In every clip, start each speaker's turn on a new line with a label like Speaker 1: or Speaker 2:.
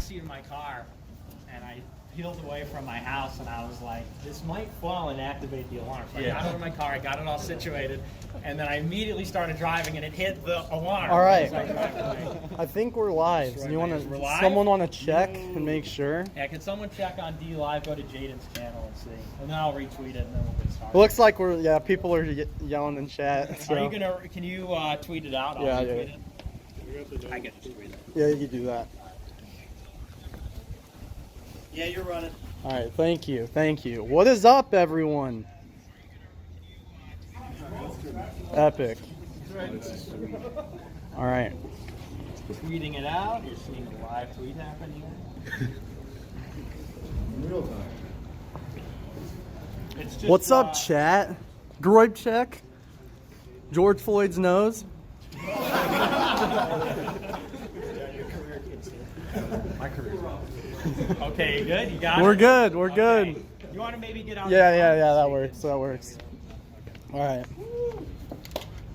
Speaker 1: backseat of my car, and I peeled away from my house, and I was like, this might fall and activate the alarm. So I got out of my car, I got it all situated, and then I immediately started driving, and it hit the alarm.
Speaker 2: All right.
Speaker 1: So
Speaker 2: I think we're live.
Speaker 1: Sure,
Speaker 2: you want
Speaker 1: we're
Speaker 2: to?
Speaker 1: live?
Speaker 2: Someone want to check and make sure?
Speaker 1: yeah, can someone check on DLive? Go to Jaden's channel and see, and then I'll retweet it, and then we'll get started.
Speaker 2: It looks like people are yelling in chat. So.
Speaker 1: Are you gonna? Can you tweet it out? I'll
Speaker 2: Yeah,
Speaker 1: retweet
Speaker 2: yeah.
Speaker 1: it. I can tweet it.
Speaker 2: Yeah, you do that.
Speaker 1: Yeah, you're running.
Speaker 2: All right, thank you. What is up, everyone? Epic. All right.
Speaker 1: Tweeting it out. You're seeing a live tweet happen here.
Speaker 3: In real time.
Speaker 1: It's just,
Speaker 2: What's up, chat? Droid check. George Floyd's nose.
Speaker 3: My career's on.
Speaker 1: Okay, good. You got
Speaker 2: We're
Speaker 1: it.
Speaker 2: good. We're
Speaker 1: Okay.
Speaker 2: good.
Speaker 1: You want to maybe get out?
Speaker 2: Yeah. That works. All right.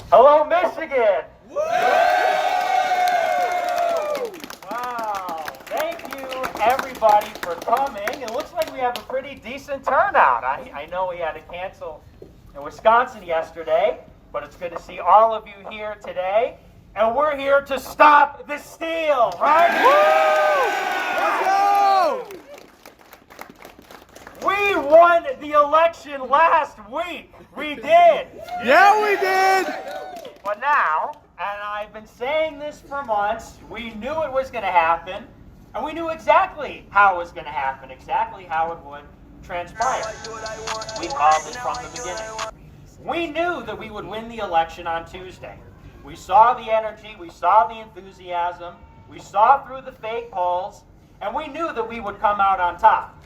Speaker 4: Hello, Michigan! Wow. Thank you, everybody, for coming. It looks like we have a pretty decent turnout. I know we had to cancel in Wisconsin yesterday, but it's good to see all of you here today. And we're here to stop the steal, right?
Speaker 2: Let's go!
Speaker 4: We won the election last week. We did.
Speaker 2: Yeah, we did.
Speaker 4: But now, and I've been saying this for months, we knew it was going to happen, and we knew exactly how it was going to happen, exactly how it would transpire. We called it from the beginning. We knew that we would win the election on Tuesday. We saw the energy, we saw the enthusiasm, we saw through the fake polls, and we knew that we would come out on top.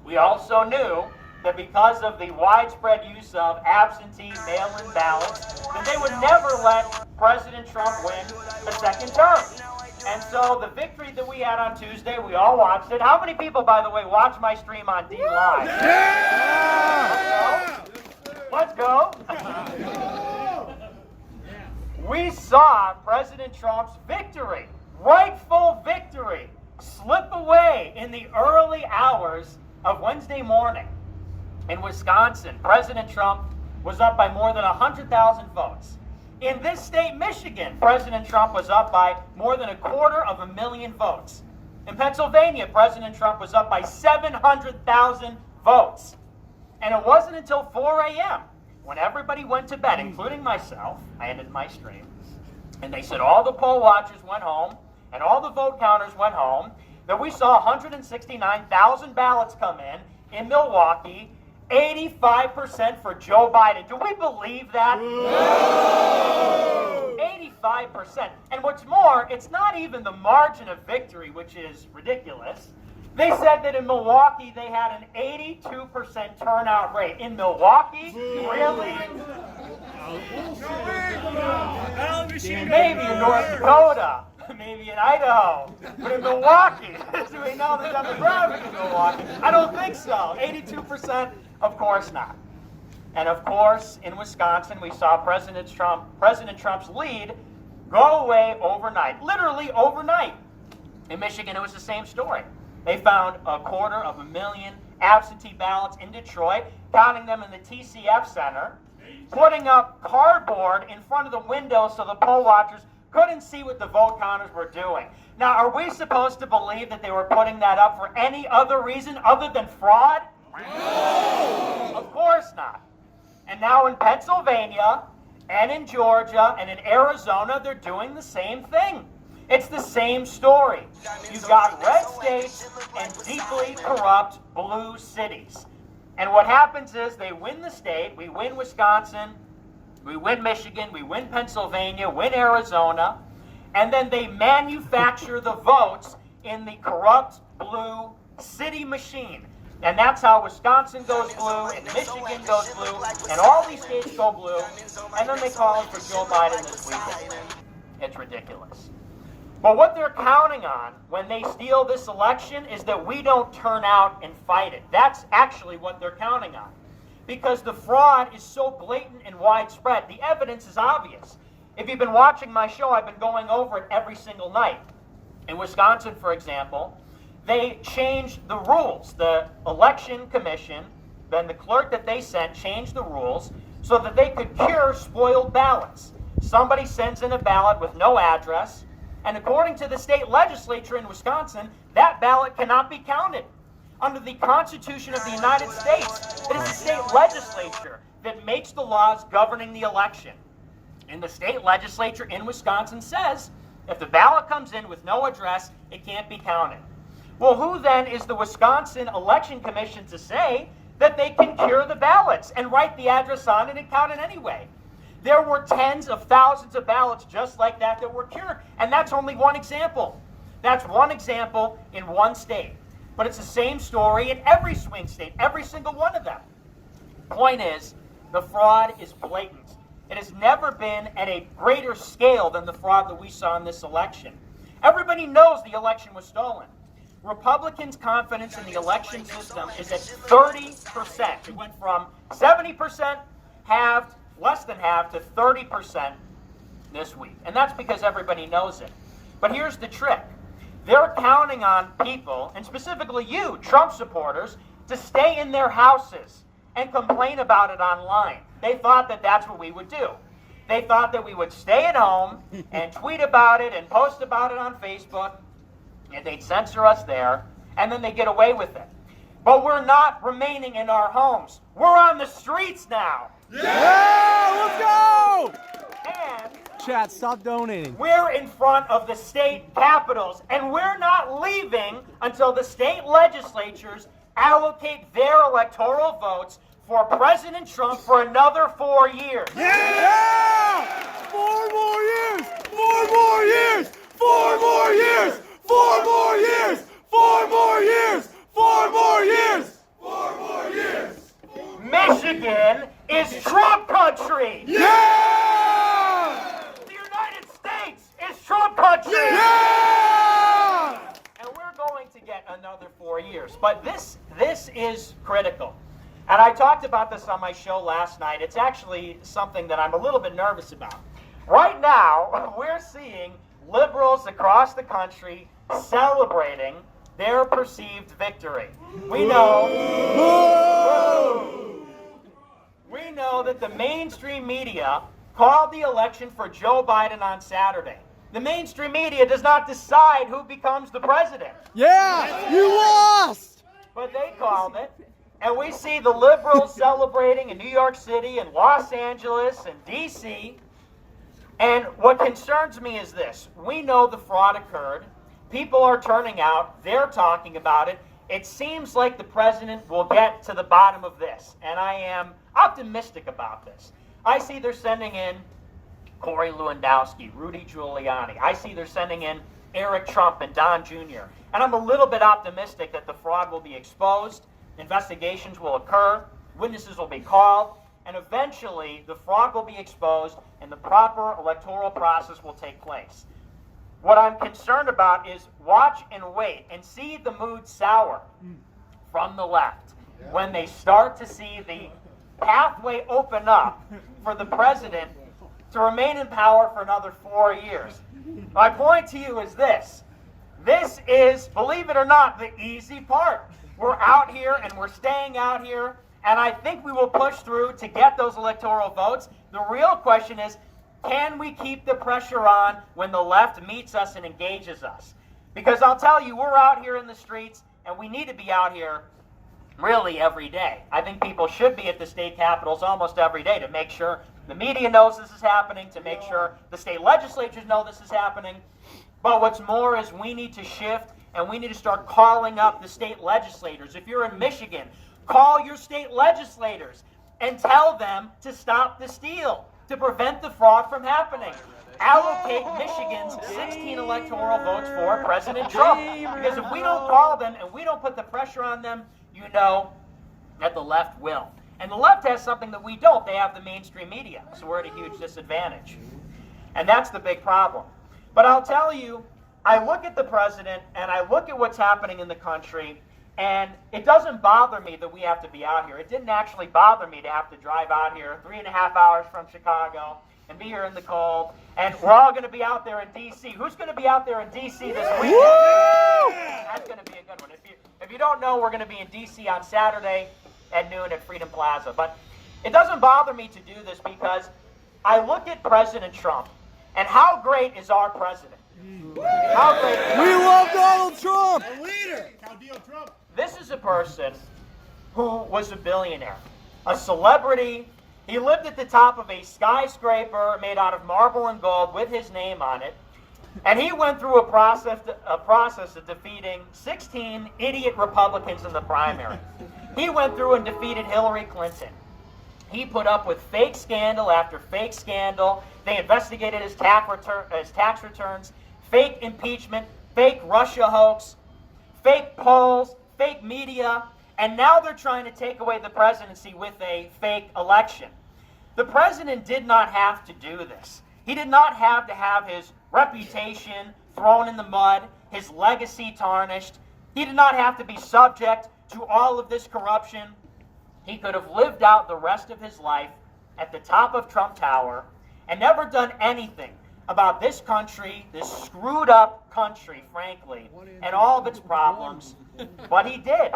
Speaker 4: We also knew that because of the widespread use of absentee mail-in ballots, that they would never let President Trump win a second term. And so the victory that we had on Tuesday, we all watched it. How many people, by the way, watch my stream on DLive?
Speaker 2: Yeah!
Speaker 4: Let's go. We saw President Trump's victory, rightful victory, slip away in the early hours of Wednesday morning. In Wisconsin, President Trump was up by more than 100,000 votes. In this state, Michigan, President Trump was up by more than 250,000 votes. In Pennsylvania, President Trump was up by 700,000 votes. And it wasn't until 4 a.m. when everybody went to bed, including myself, I ended my stream, and they said all the poll watchers went home and all the vote counters went home, that we saw 169,000 ballots come in Milwaukee, 85% for Joe Biden. Do we believe that?
Speaker 2: Whoa!
Speaker 4: 85%. And what's more, it's not even the margin of victory, which is ridiculous. They said that in Milwaukee they had an 82% turnout rate. In Milwaukee? Really? Maybe in North Dakota. Maybe in Idaho. But in Milwaukee, do we know the demographic in Milwaukee? I don't think so. 82%? Of course not. And of course, in Wisconsin, we saw President Trump's lead go away overnight. Literally overnight. In Michigan, it was the same story. They found 250,000 absentee ballots in Detroit, counting them in the TCF Center, putting up cardboard in front of the window so the poll watchers couldn't see what the vote counters were doing. Now, are we supposed to believe that they were putting that up for any other reason other than fraud? No! Of course not. And now in Pennsylvania, and in Georgia, and in Arizona, they're doing the same thing. It's the same story. You've got red states and deeply corrupt blue cities. And what happens is they win the state, we win Wisconsin, we win Michigan, we win Pennsylvania, win Arizona, and then they manufacture the votes in the corrupt blue city machine. And that's how Wisconsin goes blue, and Michigan goes blue, and all these states go blue, and then they call for Joe Biden this weekend. It's ridiculous. But what they're counting on when they steal this election is that we don't turn out and fight it. That's actually what they're counting on. Because the fraud is so blatant and widespread. The evidence is obvious. If you've been watching my show, I've been going over it every single night. In Wisconsin, for example, they changed the rules. The election commission, then the clerk that they sent, changed the rules so that they could cure spoiled ballots. Somebody sends in a ballot with no address, and according to the state legislature in Wisconsin, that ballot cannot be counted. Under the Constitution of the United States, it is the state legislature that makes the laws governing the election. And the state legislature in Wisconsin says, if the ballot comes in with no address, it can't be counted. Well, who then is the Wisconsin Election Commission to say that they can cure the ballots and write the address on it and count it anyway? There were tens of thousands of ballots just like that that were cured, and that's only one example. That's one example in one state. But it's the same story in every swing state, every single one of them. Point is, the fraud is blatant. It has never been at a greater scale than the fraud that we saw in this election. Everybody knows the election was stolen. Republicans' confidence in the election system is at 30%. It went from 70% halved, less than half, to 30% this week. And that's because everybody knows it. But here's the trick. They're counting on people, and specifically you, Trump supporters, to stay in their houses and complain about it online. They thought that that's what we would do. They thought that we would stay at home and tweet about it and post about it on Facebook, and they'd censor us there, and then they get away with it. But we're not remaining in our homes. We're on the streets now.
Speaker 2: Yeah, let's go!
Speaker 4: And
Speaker 2: Chat, stop donating.
Speaker 4: we're in front of the state capitals, and we're not leaving until the state legislatures allocate their electoral votes for President Trump for another 4 years.
Speaker 2: Yeah! 4 more years! 4 more years! 4 more years! 4 more years! 4 more years! 4 more years! 4 more years!
Speaker 4: Michigan is Trump country.
Speaker 2: Yeah!
Speaker 4: The United States is Trump country.
Speaker 2: Yeah!
Speaker 4: And we're going to get another 4 years. But this is critical. And I talked about this on my show last night. It's actually something that I'm a little bit nervous about. Right now, we're seeing liberals across the country celebrating their perceived victory. We know that the mainstream media called the election for Joe Biden on Saturday. The mainstream media does not decide who becomes the president.
Speaker 2: Yeah! You lost!
Speaker 4: But they called it. And we see the liberals celebrating in New York City and Los Angeles and D.C. And what concerns me is this. We know the fraud occurred. People are turning out. They're talking about it. It seems like the president will get to the bottom of this. And I am optimistic about this. I see they're sending in Corey Lewandowski, Rudy Giuliani. I see they're sending in Eric Trump and Don Jr. And I'm a little bit optimistic that the fraud will be exposed. Investigations will occur, witnesses will be called, and eventually the fraud will be exposed and the proper electoral process will take place. What I'm concerned about is watch and wait and see the mood sour from the left when they start to see the pathway open up for the president to remain in power for another 4 years. My point to you is this. This is, believe it or not, the easy part. We're out here and we're staying out here, and I think we will push through to get those electoral votes. The real question is, can we keep the pressure on when the left meets us and engages us? Because I'll tell you, we're out here in the streets, and we need to be out here really every day. I think people should be at the state capitals almost every day to make sure the media knows this is happening, to make sure the state legislatures know this is happening. But what's more is we need to shift, and we need to start calling up the state legislators. If you're in Michigan, call your state legislators and tell them to stop the steal, to prevent the fraud from happening. Allocate Michigan's 16 electoral votes for President Trump. Because if we don't call them and we don't put the pressure on them, you know that the left will. And the left has something that we don't. They have the mainstream media. So we're at a huge disadvantage. And that's the big problem. But I'll tell you, I look at the president and I look at what's happening in the country, and it doesn't bother me that we have to be out here. It didn't actually bother me to have to drive out here 3.5 hours from Chicago and be here in the cold. And we're all going to be out there in D.C. Who's going to be out there in D.C. this weekend? That's going to be a good you don't know, we're going to be in D.C. on Saturday at noon at Freedom Plaza. But it doesn't bother me to do this because I look at President Trump, and how great is our president? How great is
Speaker 2: We love Donald Trump.
Speaker 3: A leader. How deal Trump.
Speaker 4: This is a person who was a billionaire, a celebrity. He lived at the top of a skyscraper made out of marble and gold with his name on it. And he went through a process of defeating 16 idiot Republicans in the primary. He went through and defeated Hillary Clinton. He put up with fake scandal after fake scandal. They investigated his tax returns, fake impeachment, fake Russia hoax, fake polls, fake media, and now they're trying to take away the presidency with a fake election. The president did not have to do this. He did not have to have his reputation thrown in the mud, his legacy tarnished. He did not have to be subject to all of this corruption. He could have lived out the rest of his life at the top of Trump Tower and never done anything about this country, this screwed up country, frankly, and all of its problems, but he did.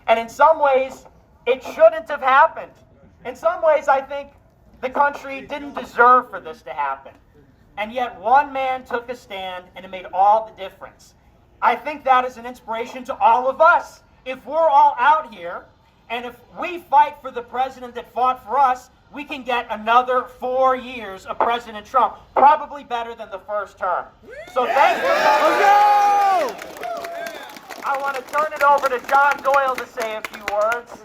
Speaker 4: And in some ways, it shouldn't have happened. In some ways, I think the country didn't deserve for this to happen. And yet one man took a stand, and it made all the difference. I think that is an inspiration to all of us. If we're all out here, and if we fight for the president that fought for us, we can get another 4 years of President Trump, probably better than the first term. So thank you.
Speaker 2: Let's go!
Speaker 4: I want to turn it over to John Doyle to say a few words.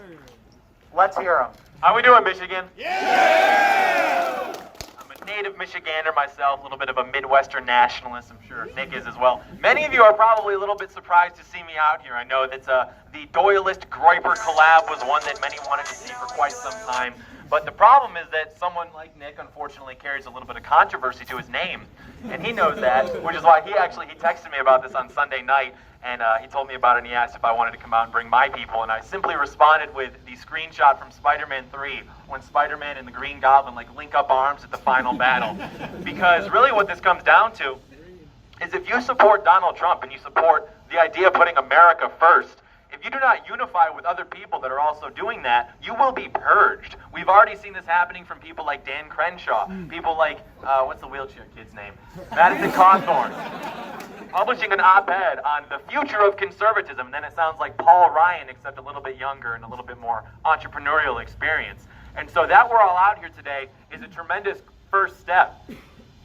Speaker 4: Let's hear him.
Speaker 5: How we doing, Michigan?
Speaker 3: Yeah!
Speaker 5: I'm a native Michigander myself, a little bit of a Midwestern nationalist. I'm sure Nick is as well. Many of you are probably a little bit surprised to see me out here. I know that the Doyleist Groyper collab was one that many wanted to see for quite some time. But the problem is that someone like Nick, unfortunately, carries a little bit of controversy to his name. And he knows that, which is why he texted me about this on Sunday night. And he told me about it, and he asked if I wanted to come out and bring my people. And I simply responded with the screenshot from Spider-Man 3, when Spider-Man and the Green Goblin link up arms at the final battle. Because really what this comes down to is if you support Donald Trump and you support the idea of putting America first, if you do not unify with other people that are also doing that, you will be purged. We've already seen this happening from people like Dan Crenshaw, people like, what's the wheelchair kid's name? Madison Cawthorn, publishing an op-ed on the future of conservatism, and then it sounds like Paul Ryan, except a little bit younger and a little bit more entrepreneurial experience. And so that we're all out here today is a tremendous first step.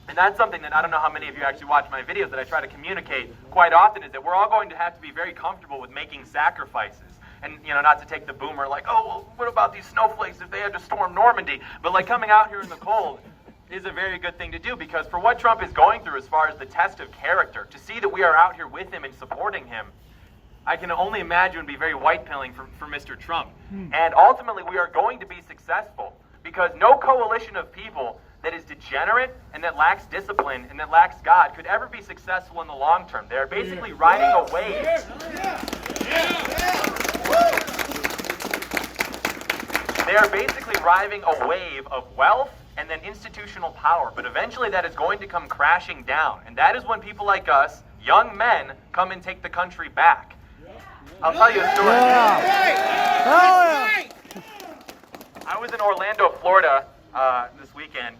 Speaker 5: And that's something that I don't know how many of you actually watch my videos that I try to communicate quite often, is that we're all going to have to be very comfortable with making sacrifices. And, not to take the boomer oh, well, what about these snowflakes if they had to storm Normandy? But coming out here in the cold is a very good thing to do, because for what Trump is going through as far as the test of character, to see that we are out here with him and supporting him, I can only imagine would be very white-pilling for Mr. Trump. And ultimately, we are going to be successful, because no coalition of people that is degenerate and that lacks discipline and that lacks God could ever be successful in the long term. They're basically riding a wave. They are basically riding a wave of wealth and then institutional power. But eventually that is going to come crashing down. And that is when people like us, young men, come and take the country back. I'll tell you a story. I was in Orlando, Florida this weekend.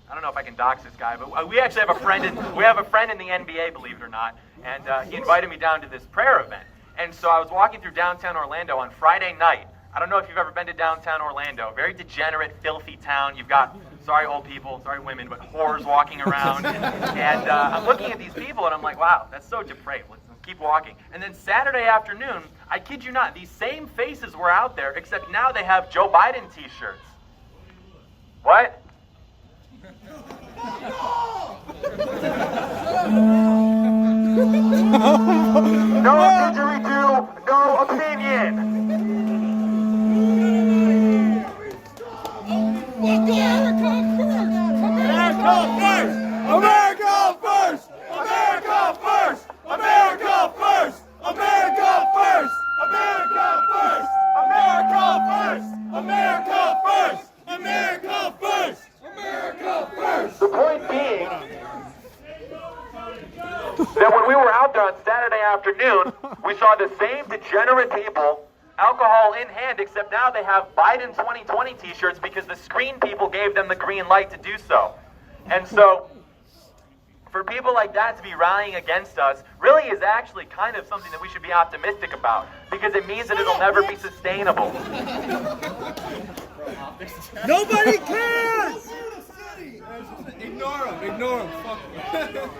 Speaker 5: I don't know if I can dox this guy, but we actually have a friend in the NBA, believe it or not, and he invited me down to this prayer event. And so I was walking through downtown Orlando on Friday night. I don't know if you've ever been to downtown Orlando. Very degenerate, filthy town. You've got, sorry old people, sorry women, but whores walking around. And I'm looking at these people and I'm like, wow, that's so depraved. Let's keep walking. And then Saturday afternoon, I kid you not, these same faces were out there, except now they have Joe Biden t-shirts. What? No didgeridoo, no opinion.
Speaker 2: America first! America first! America first! America first! America first! America first! America first! America first! America first!
Speaker 5: The point being the same degenerate people, alcohol in hand, except now they have Biden 2020 t-shirts because the screen people gave them the green light to do so. And so, for people like that to be rallying against us really is actually kind of something that we should be optimistic about, because it means that it'll never be sustainable.
Speaker 2: Nobody cares! Ignore him, fuck him.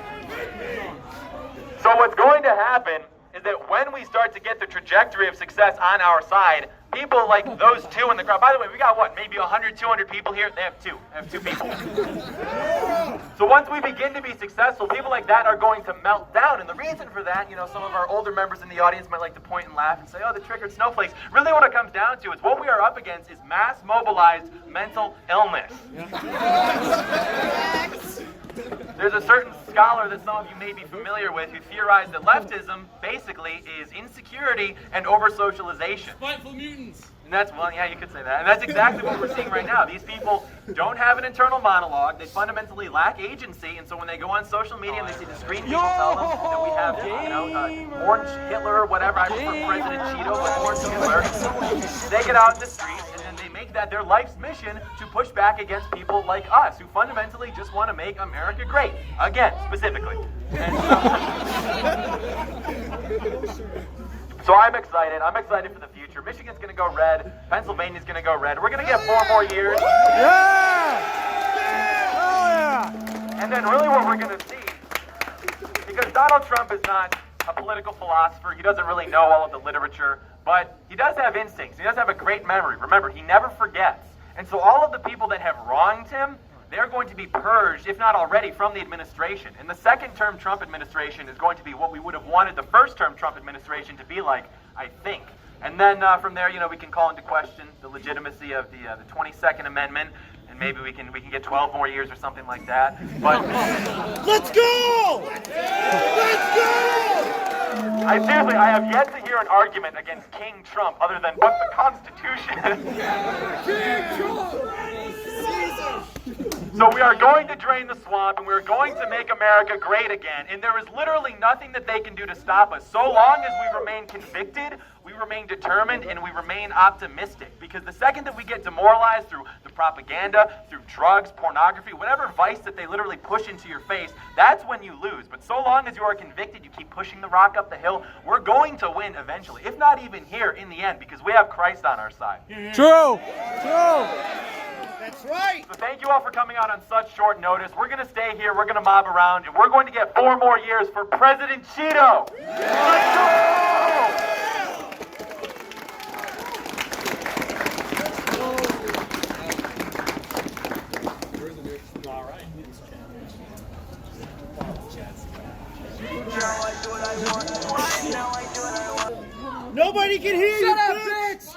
Speaker 5: So what's going to happen is that when we start to get the trajectory of success on our side, people like those two in the crowd, by the way, we got what, maybe 100, 200 people here? They have two people. So once we begin to be successful, people like that are going to melt down. And the reason for that, you know, some of our older members in the audience might like to point and laugh and say, oh, the triggered snowflakes. Really what it comes down to is what we are up against is mass mobilized mental illness. There's a certain scholar that some of you may be familiar with who theorized that leftism basically is insecurity and over-socialization.
Speaker 2: Spiteful mutants.
Speaker 5: And that's, well, yeah, you could say that. And that's exactly what we're seeing right now. These people don't have an internal monologue. They fundamentally lack agency. And so when they go on social media and they see the screen people tell them that we have, Orange Hitler or whatever, I prefer President Cheeto, but Orange Hitler, they get out in the streets and then they make that their life's mission to push back against people like us who fundamentally just want to make America great. Again, specifically. And so I'm excited. I'm excited for the future. Michigan's going to go red. Pennsylvania's going to go red. We're going to get 4 more years.
Speaker 2: Yeah! Oh yeah!
Speaker 5: And then really what we're going to see, because Donald Trump is not a political philosopher, he doesn't really know all of the literature, but he does have instincts. He does have a great memory. Remember, he never forgets. And so all of the people that have wronged him, they're going to be purged, if not already, from the administration. And the second-term Trump administration is going to be what we would have wanted the first-term Trump administration to be like, I think. And then from there, we can call into question the legitimacy of the 22nd Amendment, and maybe we can get 12 more years or something like that. But
Speaker 2: Let's go! Let's go!
Speaker 5: I have yet to hear an argument against King Trump other than what the Constitution. So we are going to drain the swamp, and we're going to make America great again. And there is literally nothing that they can do to stop us. So long as we remain convicted, we remain determined, and we remain optimistic. Because the second that we get demoralized through the propaganda, through drugs, pornography, whatever vice that they literally push into your face, that's when you lose. But so long as you are convicted, you keep pushing the rock up the hill, we're going to win eventually. If not even here in the end, because we have Christ on our side.
Speaker 2: True! True!
Speaker 3: That's right.
Speaker 5: So thank you all for coming out on such short notice. We're going to stay here, we're going to mob around, and we're going to get 4 more years for President Cheeto. Let's go!
Speaker 2: Nobody can hear you! Shut up, bitch!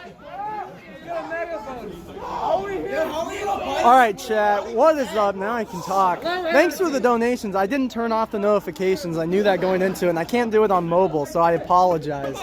Speaker 2: Alright, chat, what is up? Now I can talk. Thanks for the donations. I didn't turn off the notifications. I knew that going into it, and I can't do it on mobile, so I apologize.